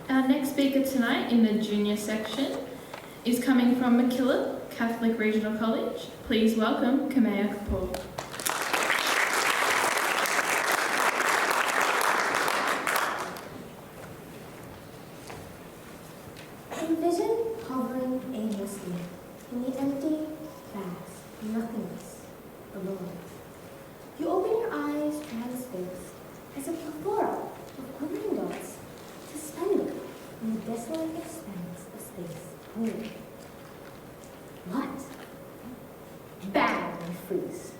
Our next speaker tonight in the junior section is coming from MacKillop Catholic Regional College. Please welcome Kimaya Kapoor. Envision hovering aimlessly in the empty, vast nothingness below. You open your eyes around space as a plethora of quivering dots suspended in the desolate expanse of space beneath. What? Bang, you freeze.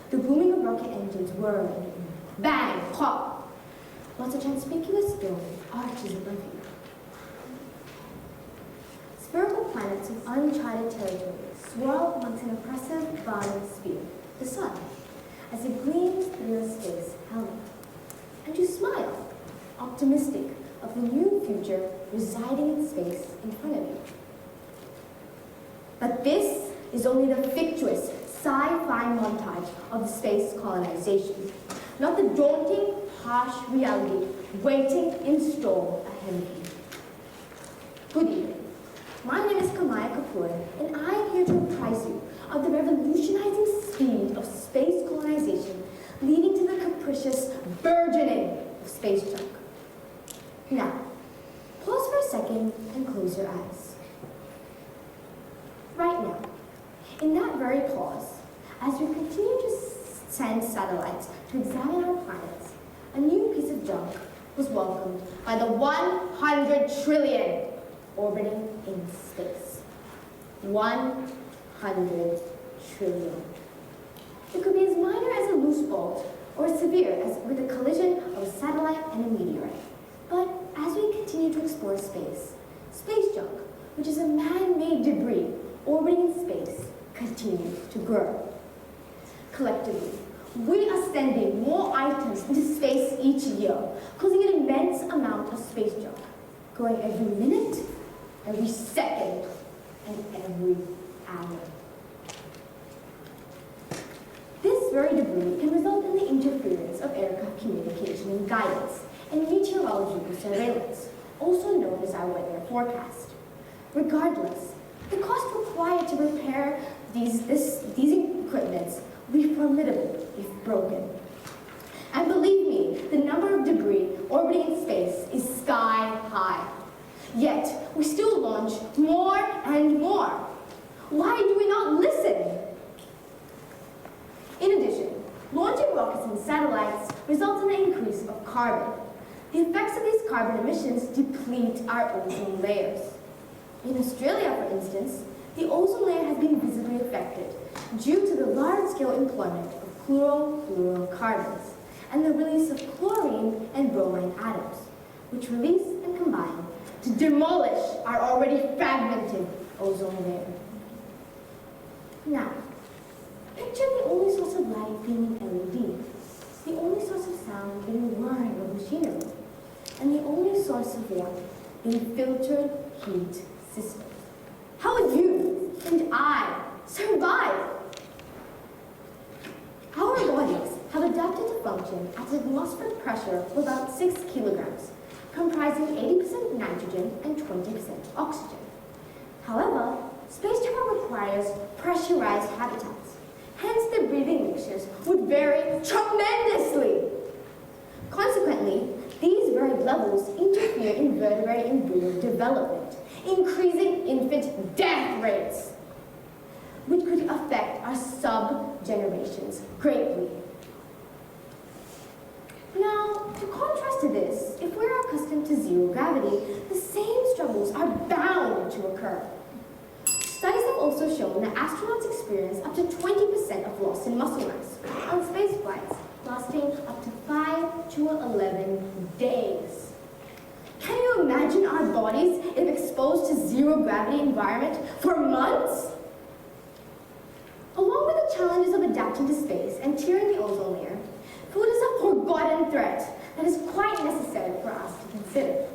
The booming of rocket engines whir in the air. Bang, pop. Whilst a conspicuous dome arches above you. Spherical planets of uncharted territory swirl amongst an oppressive bottom sphere, the sun, as it gleams through your space helmet. And you smile, optimistic of the new future residing in space in front of you. But this is only the fictitious sci-fi montage of the space colonization, not the daunting, harsh reality waiting in store ahead of you. Good evening. My name is Kimaya Kapoor, and I am here to apprise you of the revolutionizing speed of space colonization leading to the capricious burgeoning of space junk. Now, pause for a second and close your eyes. Right now, in that very pause, as we continue to send satellites to examine our planets, a new piece of junk was welcomed by the 100 trillion orbiting in space. 100 trillion. It could be as minor as a loose bolt or as severe as with a collision of a satellite and a meteorite. But as we continue to explore space, space junk, which is a man-made debris orbiting in space, continues to grow. Collectively, we are sending more items into space each year, causing an immense amount of space junk, growing every minute, every second, and every hour. This very debris can result in the interference of aircraft communication and guidance and meteorological surveillance, also known as our weather forecast. Regardless, the cost required to repair these equipments will be formidable if broken. And believe me, the number of debris orbiting in space is sky high. Yet, we still launch more and more. Why do we not listen? In addition, launching rockets and satellites results in an increase of carbon. The effects of these carbon emissions deplete our ozone layers. In Australia, for instance, the ozone layer has been visibly affected due to the large-scale employment of chlorofluorocarbons and the release of chlorine and bromine atoms, which release and combine to demolish our already fragmented ozone layer. Now, picture the only source of light being LED, the only source of sound being the whirring of machinery, and the only source of warmth being filtered heat systems. How would you and I survive? Our bodies have adapted to function at an atmospheric pressure of about 6 kilograms, comprising 80% nitrogen and 20% oxygen. However, space travel requires pressurized habitats. Hence, the breathing mixtures would vary tremendously. Consequently, these varied levels interfere in vertebrate embryo development, increasing infant death rates, which could affect our sub-generations greatly. Now, to contrast to this, if we're accustomed to zero gravity, the same struggles are bound to occur. Studies have also shown that astronauts experience up to 20% of loss in muscle mass on space flights, lasting up to 5 to 11 days. Can you imagine our bodies if exposed to zero gravity environment for months? Along with the challenges of adapting to space and tearing the ozone layer, food is a forgotten threat that is quite necessary for us to consider.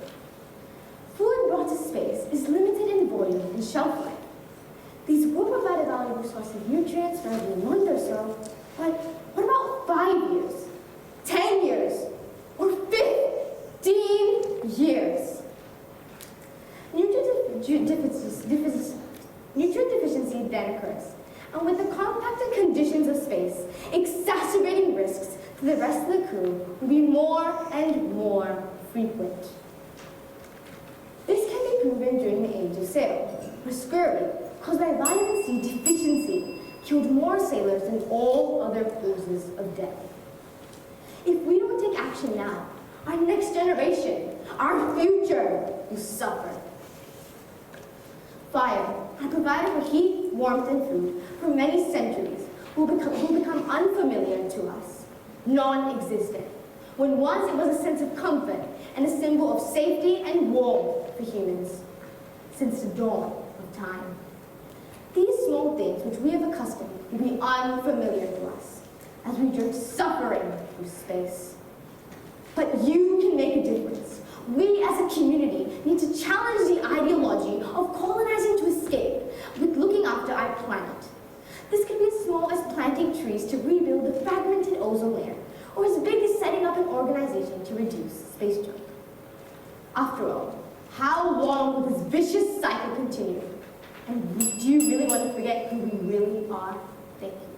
Food brought to space is limited in volume and shelf life. These will provide a valuable source of nutrients for every month or so, but what about 5 years, 10 years, or 15 years? nutrient deficiency then occurs, and with the compacted conditions of space, exacerbating risks to the rest of the crew will be more and more frequent. This can be proven during the age of sail, where scurvy, caused by vitamin C deficiency, killed more sailors than all other causes of death. If we don't take action now, our next generation, our future, will suffer. Fire, a provider for heat, warmth, and food for many centuries, will become unfamiliar to us, non-existent, when once it was a sense of comfort and a symbol of safety and warmth for humans, since the dawn of time. These small things which we have accustomed will be unfamiliar to us as we drift suffering through space. But you can make a difference. We as a community need to challenge the ideology of colonizing to escape with looking after our planet. This could be as small as planting trees to rebuild the fragmented ozone layer, or as big as setting up an organization to reduce space junk. After all, how long will this vicious cycle continue? And do you really want to forget who we really are? Thank you.